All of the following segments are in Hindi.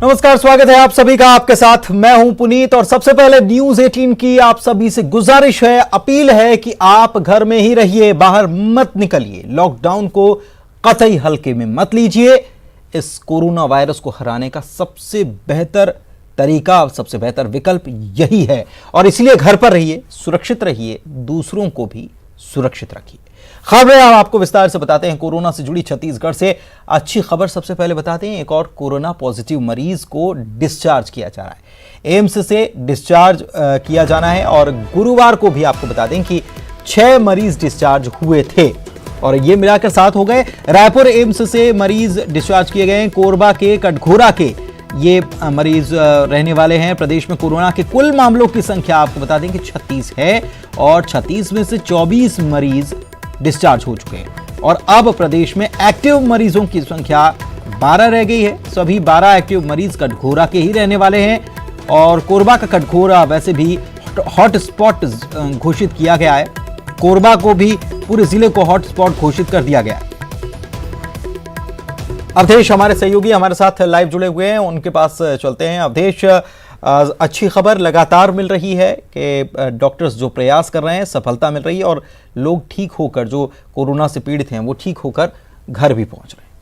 नमस्कार, स्वागत है आप सभी का। आपके साथ मैं हूं पुनीत और सबसे पहले न्यूज 18 की आप सभी से गुजारिश है, अपील है कि आप घर में ही रहिए, बाहर मत निकलिए, लॉकडाउन को कतई हल्के में मत लीजिए। इस कोरोना वायरस को हराने का सबसे बेहतर तरीका, सबसे बेहतर विकल्प यही है और इसलिए घर पर रहिए, सुरक्षित रहिए, दूसरों को भी सुरक्षित रखिए। खबरें हम आपको विस्तार से बताते हैं। कोरोना से जुड़ी छत्तीसगढ़ से अच्छी खबर सबसे पहले बताते हैं। एक और कोरोना पॉजिटिव मरीज को डिस्चार्ज किया जा रहा है, एम्स से डिस्चार्ज किया जाना है और गुरुवार को भी आपको बता दें कि 6 मरीज डिस्चार्ज हुए थे और ये मिलाकर 7 हो गए। रायपुर एम्स से मरीज डिस्चार्ज किए गए हैं। कोरबा के, कटघोरा के ये मरीज रहने वाले हैं। प्रदेश में कोरोना के कुल मामलों की संख्या आपको बता दें कि 36 है और 36 में से 24 मरीज डिस्चार्ज हो चुके हैं और अब प्रदेश में एक्टिव मरीजों की संख्या 12 रह गई है। सभी 12 एक्टिव मरीज कटघोरा के ही रहने वाले हैं और कोरबा का कटघोरा वैसे भी हॉटस्पॉट घोषित किया गया है। कोरबा को भी, पूरे जिले को हॉटस्पॉट घोषित कर दिया गया है। अवधेश हमारे सहयोगी हमारे साथ लाइव जुड़े हुए हैं, उनके पास चलते हैं। अवधेश, अच्छी खबर लगातार मिल रही है कि डॉक्टर्स जो प्रयास कर रहे हैं सफलता मिल रही है और लोग ठीक होकर, जो कोरोना से पीड़ित हैं, वो ठीक होकर घर भी पहुंच रहे हैं।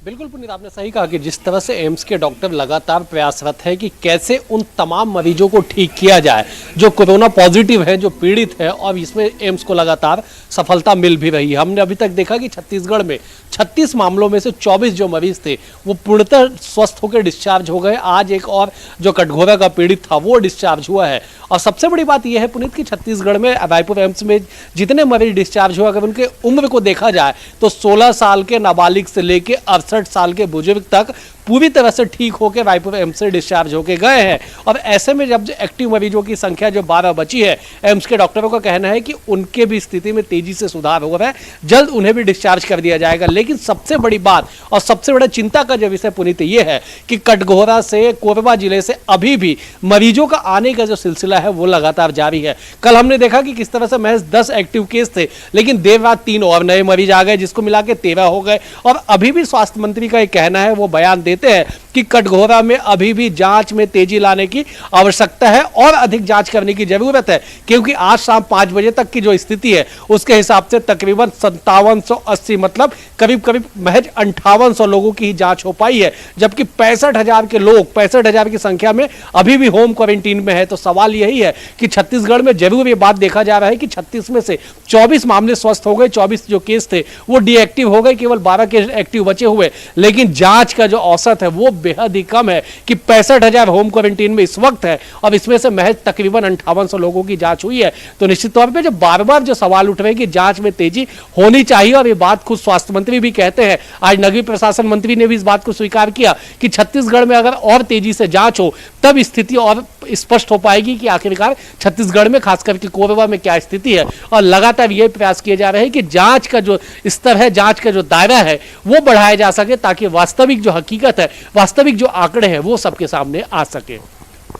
बिल्कुल पुनीत, आपने सही कहा कि जिस तरह से एम्स के डॉक्टर लगातार प्रयासरत है कि कैसे उन तमाम मरीजों को ठीक किया जाए जो कोरोना पॉजिटिव है, जो पीड़ित है, और इसमें एम्स को लगातार सफलता मिल भी रही है। हमने अभी तक देखा कि छत्तीसगढ़ में 36 मामलों में से 24 जो मरीज थे वो पूर्णतः स्वस्थ होकर डिस्चार्ज हो गए। आज एक और जो कटघोरा का पीड़ित था वो डिस्चार्ज हुआ है। और सबसे बड़ी बात यह है पुनीत कि छत्तीसगढ़ में रायपुर एम्स में जितने मरीज डिस्चार्ज हुए, अगर उनके उम्र को देखा जाए तो 16 साल के नाबालिग से लेकर 68 साल के बुजुर्ग तक पूरी तरह से ठीक होकर रायपुर एम्स से डिस्चार्ज होकर गए हैं। और ऐसे में जब एक्टिव मरीजों की संख्या जो 12 बची है, एम्स के डॉक्टरों का कहना है कि उनके भी स्थिति में तेजी से सुधार हो रहा है, जल्द उन्हें भी डिस्चार्ज कर दिया जाएगा। लेकिन सबसे बड़ी बात और सबसे बड़ा चिंता का जो विषय पुनीत ये है कि कटघोरा से, कोरबा जिले से अभी भी मरीजों का आने का जो सिलसिला है वो लगातार जारी है। कल हमने देखा कि किस तरह से महज 10 एक्टिव केस थे, लेकिन देर रात 3 और नए मरीज आ गए, जिसको मिला के 13 हो गए। और अभी भी स्वास्थ्य मंत्री का एक कहना है, वो बयान देते हैं कि कटघोरा में अभी भी जांच में तेजी लाने की आवश्यकता है और अधिक जांच करने की जरूरत है, क्योंकि आज शाम 5 बजे तक की जो स्थिति है उसके हिसाब से तकरीबन 5780, मतलब करीब करीब महज 5800 लोगों की ही जांच हो पाई है, जबकि 65,000 के लोग, 65,000 की संख्या में अभी भी होम क्वारंटीन में है। तो सवाल यही है कि छत्तीसगढ़ में जरूर ये बात देखा जा रहा है कि 36 में से 24 मामले स्वस्थ हो गए, 24 जो केस थे वो डीएक्टिव हो गए, केवल 12 केस एक्टिव बचे हुए। लेकिन जांच का जो औसत है वो बेहद ही कम है कि 65,000 होम क्वारंटीन में इस वक्त है और इसमें से महज तकरीबन 5800 लोगों की जांच हुई है। तो निश्चित तौर पे जो बार बार जो सवाल उठ रहे हैं कि जांच में तेजी होनी चाहिए, और ये बात खुद स्वास्थ्य मंत्री भी कहते हैं। आज नगरीय प्रशासन मंत्री ने भी इस बात को स्वीकार किया कि छत्तीसगढ़ में अगर और तेजी से जांच हो तब स्थिति और स्पष्ट हो पाएगी कि आखिरकार छत्तीसगढ़ में, खास करके कोरबा में क्या स्थिति है। और लगातार ये प्रयास किए जा रहे हैं कि जांच का जो स्तर है, जांच का जो दायरा है वो बढ़ाया जा सके, ताकि वास्तविक जो हकीकत है, वास्तविक जो आंकड़े हैं वो सबके सामने आ सके।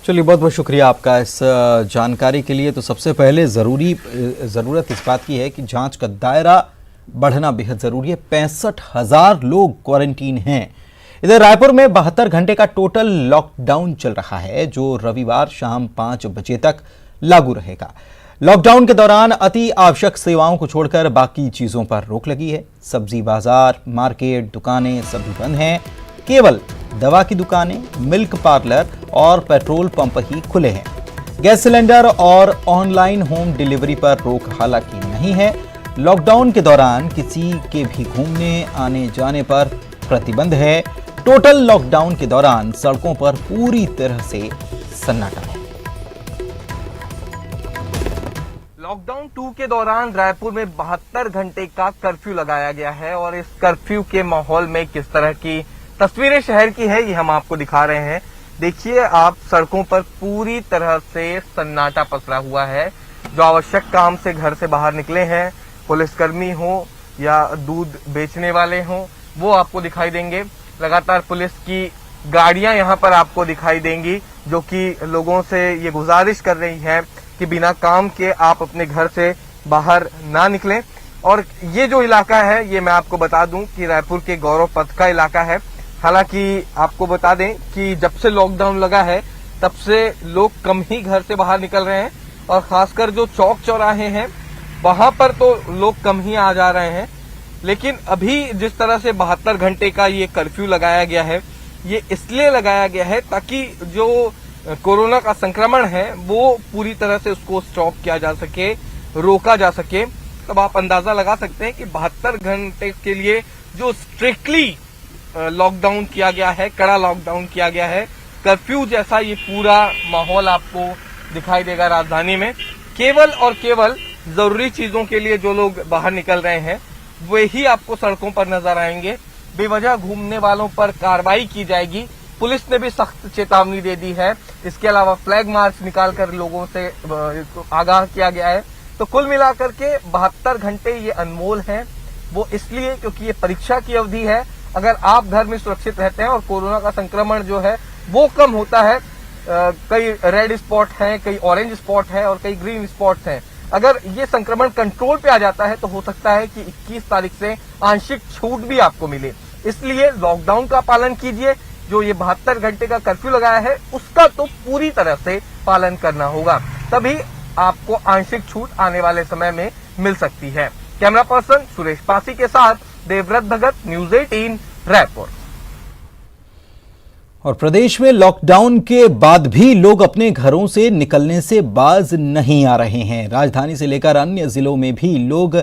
चलिए, बहुत बहुत शुक्रिया आपका इस जानकारी के लिए। तो सबसे पहले ज़रूरत इस बात की है कि जांच का दायरा बढ़ना बेहद ज़रूरी है। 65,000 लोग क्वारंटीन हैं। इधर रायपुर में 72 घंटे का टोटल लॉकडाउन चल रहा है, जो रविवार शाम 5 बजे तक लागू रहेगा। लॉकडाउन के दौरान अति आवश्यक सेवाओं को छोड़कर बाकी चीज़ों पर रोक लगी है। सब्जी बाजार, मार्केट, दुकानें सभी बंद हैं। केवल दवा की दुकानें, मिल्क पार्लर और पेट्रोल पंप ही खुले हैं। गैस सिलेंडर और ऑनलाइन होम डिलीवरी पर रोक हालांकि नहीं है। लॉकडाउन के दौरान किसी के भी घूमने आने जाने पर प्रतिबंध है। टोटल लॉकडाउन के दौरान सड़कों पर पूरी तरह से सन्नाटा है। लॉकडाउन 2 के दौरान रायपुर में 72 घंटे का कर्फ्यू लगाया गया है और इस कर्फ्यू के माहौल में किस तरह की तस्वीरें शहर की है ये हम आपको दिखा रहे हैं। देखिए आप, सड़कों पर पूरी तरह से सन्नाटा पसरा हुआ है। जो आवश्यक काम से घर से बाहर निकले हैं, पुलिसकर्मी हो या दूध बेचने वाले हों, वो आपको दिखाई देंगे। लगातार पुलिस की गाड़ियां यहाँ पर आपको दिखाई देंगी, जो कि लोगों से ये गुजारिश कर रही हैं कि बिना काम के आप अपने घर से बाहर ना निकलें। और ये जो इलाका है, ये मैं आपको बता दूं कि रायपुर के गौरव पथ का इलाका है। हालांकि आपको बता दें कि जब से लॉकडाउन लगा है तब से लोग कम ही घर से बाहर निकल रहे हैं और खासकर जो चौक चौराहे हैं वहां पर तो लोग कम ही आ जा रहे हैं। लेकिन अभी जिस तरह से 72 घंटे का ये कर्फ्यू लगाया गया है, ये इसलिए लगाया गया है ताकि जो कोरोना का संक्रमण है वो पूरी तरह से उसको स्टॉप किया जा सके, रोका जा सके। तब आप अंदाजा लगा सकते हैं कि 72 घंटे के लिए जो स्ट्रिक्टली लॉकडाउन किया गया है, कड़ा लॉकडाउन किया गया है, कर्फ्यू जैसा ये पूरा माहौल आपको दिखाई देगा राजधानी में। केवल और केवल जरूरी चीजों के लिए जो लोग बाहर निकल रहे हैं वे ही आपको सड़कों पर नजर आएंगे। बेवजह घूमने वालों पर कार्रवाई की जाएगी। पुलिस ने भी सख्त चेतावनी दे दी है। इसके अलावा फ्लैग मार्च निकालकर लोगों से आगाह किया गया है। तो कुल मिलाकर के 72 घंटे ये अनमोल हैं। वो इसलिए क्योंकि ये परीक्षा की अवधि है। अगर आप घर में सुरक्षित रहते हैं और कोरोना का संक्रमण जो है वो कम होता है, कई रेड स्पॉट हैं, कई ऑरेंज स्पॉट है और कई ग्रीन स्पॉट्स हैं, अगर ये संक्रमण कंट्रोल पे आ जाता है तो हो सकता है कि 21 तारीख से आंशिक छूट भी आपको मिले। इसलिए लॉकडाउन का पालन कीजिए। जो ये 72 घंटे का कर्फ्यू लगाया है उसका तो पूरी तरह से पालन करना होगा, तभी आपको आंशिक छूट आने वाले समय में मिल सकती है। कैमरा पर्सन सुरेश पासी के साथ देवव्रत भगत, न्यूज 18 रायपुर। और प्रदेश में लॉकडाउन के बाद भी लोग अपने घरों से निकलने से बाज नहीं आ रहे हैं। राजधानी से लेकर अन्य जिलों में भी लोग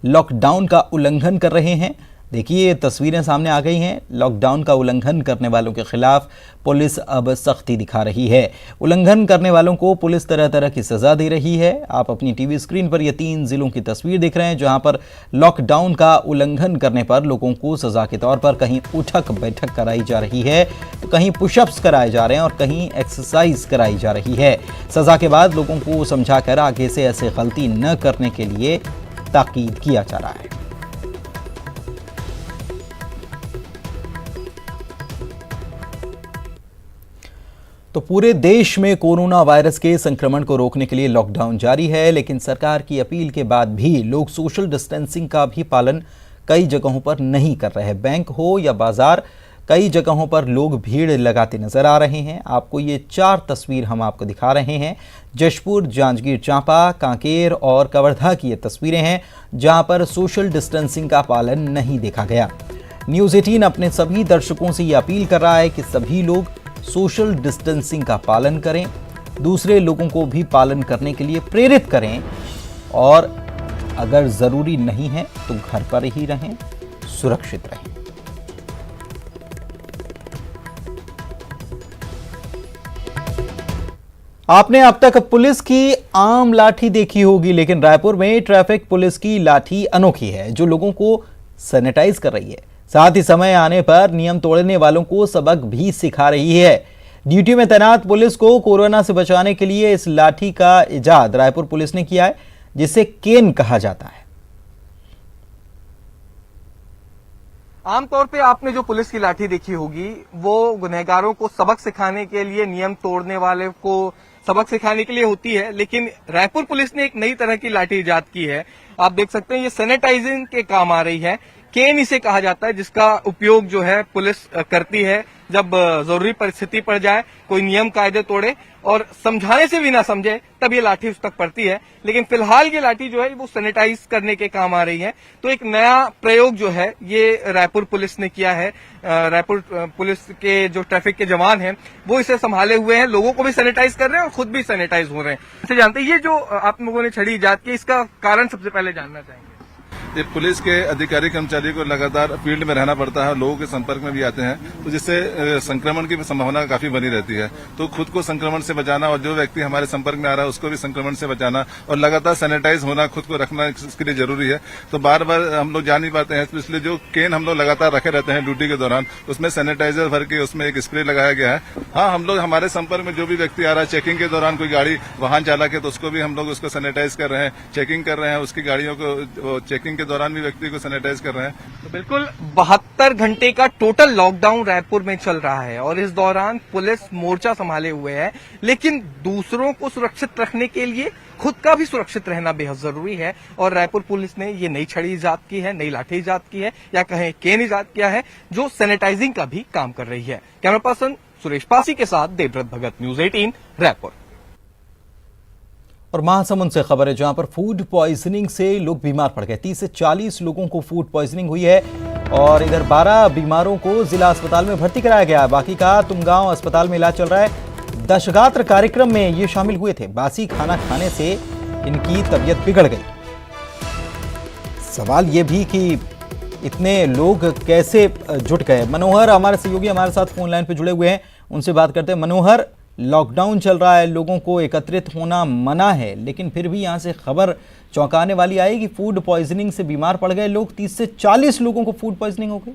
लॉकडाउन का उल्लंघन कर रहे हैं। देखिए, तस्वीरें सामने आ गई हैं। लॉकडाउन का उल्लंघन करने वालों के खिलाफ पुलिस अब सख्ती दिखा रही है। उल्लंघन करने वालों को पुलिस तरह तरह की सजा दे रही है। आप अपनी टीवी स्क्रीन पर ये 3 जिलों की तस्वीर देख रहे हैं जहां पर लॉकडाउन का उल्लंघन करने पर लोगों को सजा के तौर पर कहीं उठक बैठक कराई जा रही है, तो कहीं पुशअप्स कराए जा रहे हैं और कहीं एक्सरसाइज कराई जा रही है। सजा के बाद लोगों को समझाकर आगे से ऐसे गलती न करने के लिए ताकीद किया जा रहा है। तो पूरे देश में कोरोना वायरस के संक्रमण को रोकने के लिए लॉकडाउन जारी है, लेकिन सरकार की अपील के बाद भी लोग सोशल डिस्टेंसिंग का भी पालन कई जगहों पर नहीं कर रहे हैं। बैंक हो या बाजार, कई जगहों पर लोग भीड़ लगाते नजर आ रहे हैं। आपको ये 4 तस्वीर हम आपको दिखा रहे हैं। जशपुर, जांजगीर चांपा, कांकेर और कवर्धा की ये तस्वीरें हैं जहां पर सोशल डिस्टेंसिंग का पालन नहीं देखा गया। न्यूज़ 18 अपने सभी दर्शकों से ये अपील कर रहा है कि सभी लोग सोशल डिस्टेंसिंग का पालन करें, दूसरे लोगों को भी पालन करने के लिए प्रेरित करें और अगर ज़रूरी नहीं है तो घर पर ही रहें, सुरक्षित रहें। आपने अब तक पुलिस की आम लाठी देखी होगी, लेकिन रायपुर में ट्रैफिक पुलिस की लाठी अनोखी है जो लोगों को सैनिटाइज कर रही है। साथ ही समय आने पर नियम तोड़ने वालों को सबक भी सिखा रही है। ड्यूटी में तैनात पुलिस को कोरोना से बचाने के लिए इस लाठी का इजाद रायपुर पुलिस ने किया है, जिसे केन कहा जाता है। आमतौर पे आपने जो पुलिस की लाठी देखी होगी वो गुनहगारों को सबक सिखाने के लिए, नियम तोड़ने वाले को सबक सिखाने के लिए होती है, लेकिन रायपुर पुलिस ने एक नई तरह की लाठी इजाद की है। आप देख सकते हैं ये सैनिटाइजिंग के काम आ रही है। केन इसे कहा जाता है, जिसका उपयोग जो है पुलिस करती है जब जरूरी परिस्थिति पड़ जाए, कोई नियम कायदे तोड़े और समझाने से भी ना समझे तब ये लाठी उस तक पड़ती है। लेकिन फिलहाल ये लाठी जो है वो सैनिटाइज करने के काम आ रही है। तो एक नया प्रयोग जो है ये रायपुर पुलिस ने किया है। रायपुर पुलिस के जो ट्रैफिक के जवान हैं वो इसे संभाले हुए हैं, लोगों को भी सैनिटाइज कर रहे हैं और खुद भी सैनिटाइज हो रहे हैं। इसे जानते हैं, ये जो आप लोगों ने छड़ी इजाद की, इसका कारण सबसे पहले जानना चाहेंगे। ये पुलिस के अधिकारी कर्मचारी को लगातार फील्ड में रहना पड़ता है, लोगों के संपर्क में भी आते हैं, तो जिससे संक्रमण की संभावना काफी बनी रहती है। तो खुद को संक्रमण से बचाना और जो व्यक्ति हमारे संपर्क में आ रहा है उसको भी संक्रमण से बचाना और लगातार सैनिटाइज होना, खुद को रखना, इसके लिए जरूरी है। तो बार बार हम लोग जा नहीं पाते हैं, तो इसलिए जो केन हम लोग लगातार रखे रहते हैं ड्यूटी के दौरान, उसमें सैनिटाइजर भर के उसमें एक स्प्रे लगाया गया है। हाँ, हम लोग हमारे संपर्क में जो भी व्यक्ति आ रहा है चेकिंग के दौरान, कोई गाड़ी वाहन चालक है तो उसको भी हम लोग उसको सैनिटाइज कर रहे हैं, चेकिंग कर रहे हैं, उसकी गाड़ियों को चेकिंग के के दौरान भी व्यक्ति को सैनिटाइज कर रहे हैं। तो बिल्कुल 72 घंटे का टोटल लॉकडाउन रायपुर में चल रहा है और इस दौरान पुलिस मोर्चा संभाले हुए है, लेकिन दूसरों को सुरक्षित रखने के लिए खुद का भी सुरक्षित रहना बेहद जरूरी है। और रायपुर पुलिस ने ये नई छड़ी ईजाद की है, नई लाठी ईजाद की है या कहें केन ईजाद किया है, जो सैनिटाइजिंग का भी काम कर रही है। कैमरा पर्सन सुरेश पासी के साथ देवव्रत भगत, न्यूज 18 रायपुर। और महासमुंद से खबर है, जहां पर फूड पॉइजनिंग से लोग बीमार पड़ गए। 30 से 40 लोगों को फूड पॉइजनिंग हुई है और इधर 12 बीमारों को जिला अस्पताल में भर्ती कराया गया है। बाकी का तुमगांव अस्पताल में इलाज चल रहा है। दशगात्र कार्यक्रम में ये शामिल हुए थे। बासी खाना खाने से इनकी तबीयत बिगड़ गई। सवाल ये भी कि इतने लोग कैसे जुट गए। मनोहर हमारे सहयोगी हमारे साथ फोन लाइन पे जुड़े हुए हैं, उनसे बात करते हैं। मनोहर, लॉकडाउन चल रहा है, लोगों को एकत्रित होना मना है, लेकिन फिर भी यहां से खबर चौंकाने वाली आई कि फूड पॉइजनिंग से बीमार पड़ गए लोग। 30 से 40 लोगों को फूड पॉइजनिंग हो गई।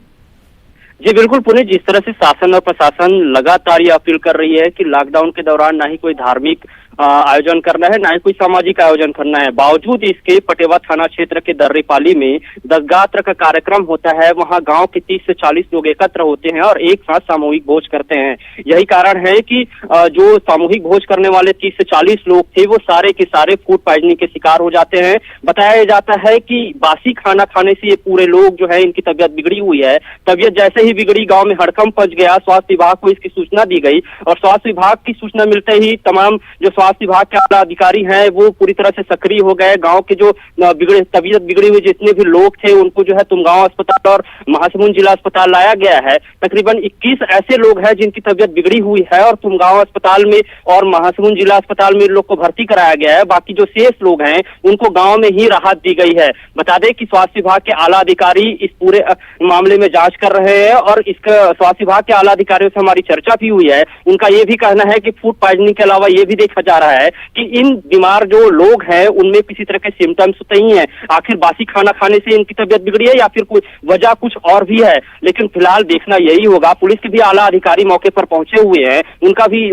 जी बिल्कुल पुणे, जिस तरह से शासन और प्रशासन लगातार ये अपील कर रही है कि लॉकडाउन के दौरान ना ही कोई धार्मिक आयोजन करना है, ना ही कोई सामाजिक आयोजन करना है, बावजूद इसके पटेवा थाना क्षेत्र के दर्रेपाली में दशगात्र का कार्यक्रम होता है। वहां गांव के 30 से 40 लोग एकत्र होते हैं और एक साथ सामूहिक भोज करते हैं। यही कारण है कि जो सामूहिक भोज करने वाले 30 से 40 लोग थे वो सारे के सारे फूड पॉइजनिंग के शिकार हो जाते हैं। बताया जाता है कि बासी खाना खाने से ये पूरे लोग जो है इनकी तबीयत बिगड़ी हुई है। तबीयत जैसे ही बिगड़ी, गांव में हड़कंप मच गया। स्वास्थ्य विभाग को इसकी सूचना दी गई और स्वास्थ्य विभाग की सूचना मिलते ही तमाम जो स्वास्थ्य विभाग के आला अधिकारी हैं वो पूरी तरह से सक्रिय हो गए। गांव के जो तबीयत बिगड़ी हुई जितने भी लोग थे उनको जो है तुमगांव अस्पताल और महासमुंद जिला अस्पताल लाया गया है। तकरीबन 21 ऐसे लोग हैं जिनकी तबीयत बिगड़ी हुई है और तुमगांव अस्पताल में और महासमुंद जिला अस्पताल में लोग को भर्ती कराया गया है। बाकी जो शेष लोग हैं उनको गाँव में ही राहत दी गई है। बता दें कि स्वास्थ्य विभाग के आला अधिकारी इस पूरे मामले में जांच कर रहे हैं और इसका स्वास्थ्य विभाग के आला अधिकारियों से हमारी चर्चा भी हुई है। उनका ये भी कहना है कि फूड पॉइजनिंग के अलावा ये भी देखा जा रहा है कि इन बीमार जो लोग हैं उनमें किसी तरह के सिम्टम्स तो नहीं है। आखिर बासी खाना खाने से इनकी तबीयत बिगड़ी है या फिर कोई वजह कुछ और भी है, लेकिन फिलहाल देखना यही होगा। पुलिस के भी आला अधिकारी मौके पर पहुंचे हुए हैं,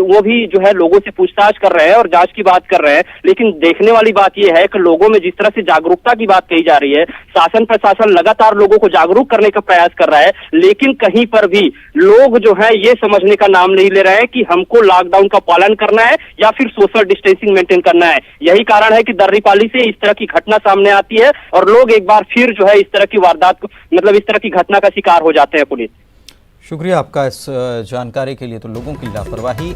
वो भी जो है लोगों से पूछताछ कर रहे हैं और जांच की बात कर रहे हैं। लेकिन देखने वाली बात यह है कि लोगों में जिस तरह से जागरूकता की बात कही जा रही है, शासन प्रशासन लगातार लोगों को जागरूक करने का प्रयास कर रहा है, लेकिन कहीं पर भी लोग जो है ये समझने का नाम नहीं ले रहे हैं कि हमको लॉकडाउन का पालन करना है या फिर सोशल डिस्टेंसिंग मेंटेन करना है। यही कारण है कि दर्रेपाली से इस तरह की घटना सामने आती है और लोग एक बार फिर जो है इस तरह की वारदात को इस तरह की घटना का शिकार हो जाते हैं। पुलिस, शुक्रिया आपका इस जानकारी के लिए। तो लोगों की लापरवाही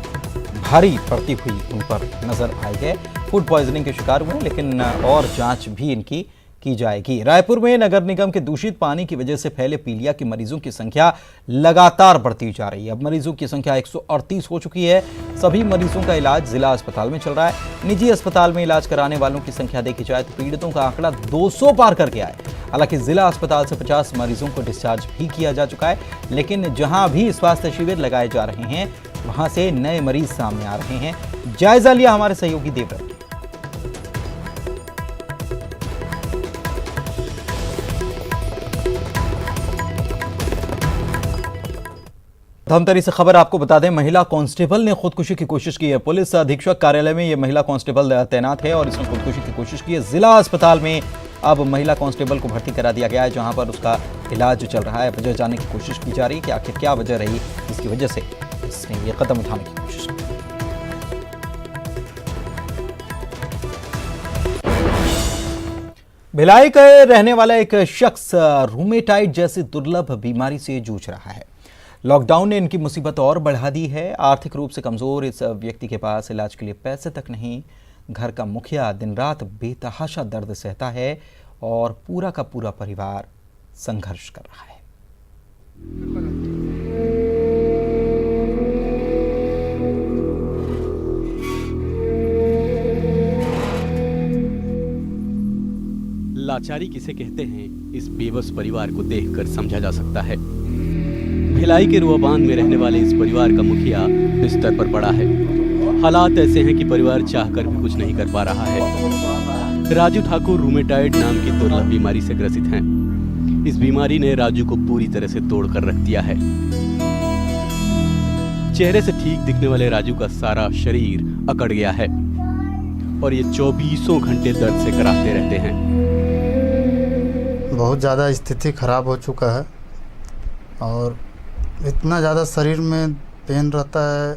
भारी पड़ती हुई उन पर नजर आई है। फूड पॉइजनिंग के शिकार हुए, लेकिन और जांच भी इनकी की जाएगी। रायपुर में नगर निगम के दूषित पानी की वजह से फैले पीलिया के मरीजों की संख्या लगातार बढ़ती जा रही है। अब मरीजों की संख्या 138 हो चुकी है। सभी मरीजों का इलाज जिला अस्पताल में चल रहा है। निजी अस्पताल में इलाज कराने वालों की संख्या देखी जाए तो पीड़ितों का आंकड़ा 200 पार कर गया है। हालांकि जिला अस्पताल से 50 मरीजों को डिस्चार्ज भी किया जा चुका है, लेकिन जहां भी स्वास्थ्य शिविर लगाए जा रहे हैं वहां से नए मरीज सामने आ रहे हैं। जायजा लिया हमारे सहयोगी देवव्रत। धमतरी से खबर आपको बता दें, महिला कांस्टेबल ने खुदकुशी की कोशिश की है। पुलिस अधीक्षक कार्यालय में यह महिला कांस्टेबल तैनात है और इसने खुदकुशी की कोशिश की है। जिला अस्पताल में अब महिला कांस्टेबल को भर्ती करा दिया गया है, जहां पर उसका इलाज चल रहा है। वजह जानने की कोशिश की जा रही है कि आखिर क्या वजह रही जिसकी वजह से इसने ये कदम उठाने की कोशिश की। भिलाई का रहने वाला एक शख्स रूमेटाइड जैसी दुर्लभ बीमारी से जूझ रहा है। लॉकडाउन ने इनकी मुसीबत और बढ़ा दी है। आर्थिक रूप से कमजोर इस व्यक्ति के पास इलाज के लिए पैसे तक नहीं। घर का मुखिया दिन रात बेतहाशा दर्द सहता है और पूरा का पूरा परिवार संघर्ष कर रहा है। लाचारी किसे कहते हैं, इस बेबस परिवार को देखकर समझा जा सकता है। भिलाई के रुआबान में रहने वाले इस परिवार का मुखिया बिस्तर पर पड़ा है। हालात ऐसे हैं कि परिवार चाहकर भी कुछ नहीं कर पा रहा है। राजू ठाकुर रूमेटाइड नाम की दुर्लभ बीमारी से ग्रसित हैं। इस बीमारी ने राजू को पूरी तरह से तोड़कर रख दिया है। चेहरे से ठीक दिखने वाले राजू का सारा शरीर अकड़ गया है और ये 24 घंटे दर्द से कराहते रहते हैं। बहुत ज़्यादा स्थिति ख़राब हो चुका है और इतना ज़्यादा शरीर में पेन रहता है,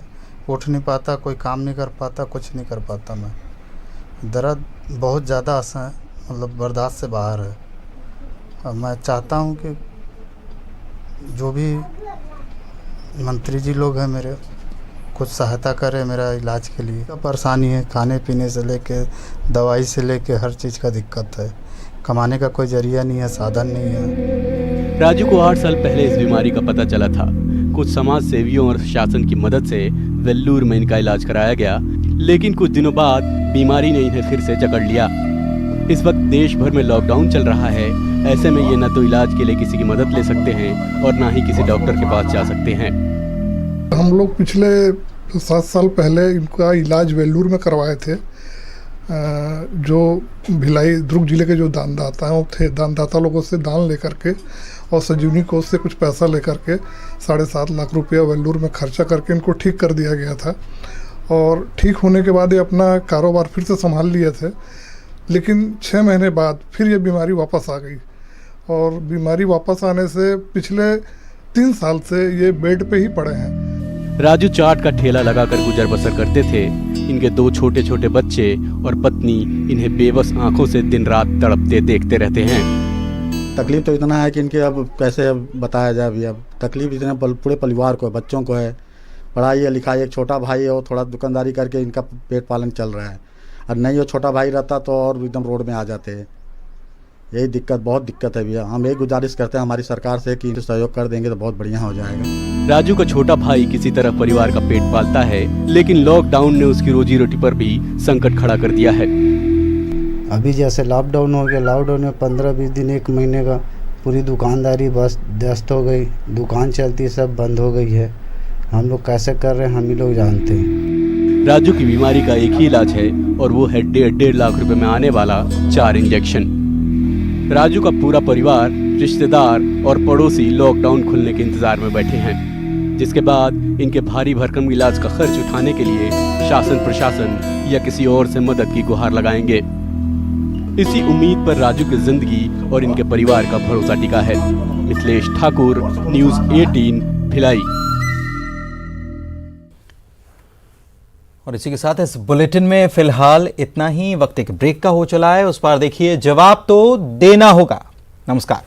उठ नहीं पाता, कोई काम नहीं कर पाता, कुछ नहीं कर पाता। मैं दर्द बहुत ज़्यादा है, मतलब बर्दाश्त से बाहर है। और मैं चाहता हूँ कि जो भी मंत्री जी लोग हैं मेरे, कुछ सहायता करें मेरा इलाज के लिए। परेशानी है, खाने पीने से लेके दवाई से लेके हर चीज़ का दिक्कत है। कमाने का कोई जरिया नहीं है, साधन नहीं है। राजू को 8 साल पहले इस बीमारी का पता चला था। कुछ समाज सेवियों और शासन की मदद से वेल्लूर में इनका इलाज कराया गया, लेकिन कुछ दिनों बाद बीमारी ने इन्हें फिर से जकड़ लिया। इस वक्त देश भर में लॉकडाउन चल रहा है। ऐसे में ये न तो इलाज के लिए किसी की मदद ले सकते हैं और ना ही किसी डॉक्टर के पास जा सकते हैं। हम लोग पिछले 7 साल पहले इनका इलाज वेल्लूर में करवाए थे। जो भिलाई दुर्ग जिले के जो दानदाता हैं वो थे, दानदाता लोगों से दान लेकर के और संजीवनी कोष से कुछ पैसा लेकर के 7.5 लाख रुपया वेल्लूर में खर्चा करके इनको ठीक कर दिया गया था। और ठीक होने के बाद ये अपना कारोबार फिर से संभाल लिए थे, लेकिन 6 महीने बाद फिर ये बीमारी वापस आ गई। और बीमारी वापस आने से पिछले 3 साल से ये बेड पे ही पड़े हैं। राजू चाट का ठेला लगाकर गुजर बसर करते थे। इनके 2 छोटे छोटे बच्चे और पत्नी इन्हें बेबस आंखों से दिन रात तड़पते देखते रहते हैं। तकलीफ तो इतना है कि इनके अब कैसे अब बताया जाए। अभी अब तकलीफ इतना पूरे परिवार को है, बच्चों को है, पढ़ाई है, लिखाई। एक छोटा भाई है, वो थोड़ा दुकानदारी करके इनका पेट पालन चल रहा है। और नहीं वो छोटा भाई रहता तो और एकदम रोड में आ जाते हैं। यही दिक्कत, बहुत दिक्कत है भैया। हम एक गुजारिश करते हैं हमारी सरकार से कि सहयोग कर देंगे तो बहुत बढ़िया हो जाएगा। राजू का छोटा भाई किसी तरह परिवार का पेट पालता है, लेकिन लॉकडाउन ने उसकी रोजी रोटी पर भी संकट खड़ा कर दिया है। अभी जैसे लॉकडाउन हो गया, लॉकडाउन में 15-20 दिन 1 महीने का पूरी दुकानदारी बस ध्वस्त हो गई। दुकान चलती सब बंद हो गई है। हम लोग कैसे कर रहे हैं हम ही लोग जानते हैं। राजू की बीमारी का एक ही इलाज है और वो है 1.5 लाख रुपए में आने वाला 4 इंजेक्शन। राजू का पूरा परिवार, रिश्तेदार और पड़ोसी लॉकडाउन खुलने के इंतजार में बैठे हैं, जिसके बाद इनके भारी भरकम इलाज का खर्च उठाने के लिए शासन प्रशासन या किसी और से मदद की गुहार लगाएंगे। इसी उम्मीद पर राजू की जिंदगी और इनके परिवार का भरोसा टिका है। मिथिलेश ठाकुर, न्यूज़ 18, भिलाई। और इसी के साथ इस बुलेटिन में फिलहाल इतना ही। वक्त एक ब्रेक का हो चला है, उस पर देखिए जवाब तो देना होगा। नमस्कार।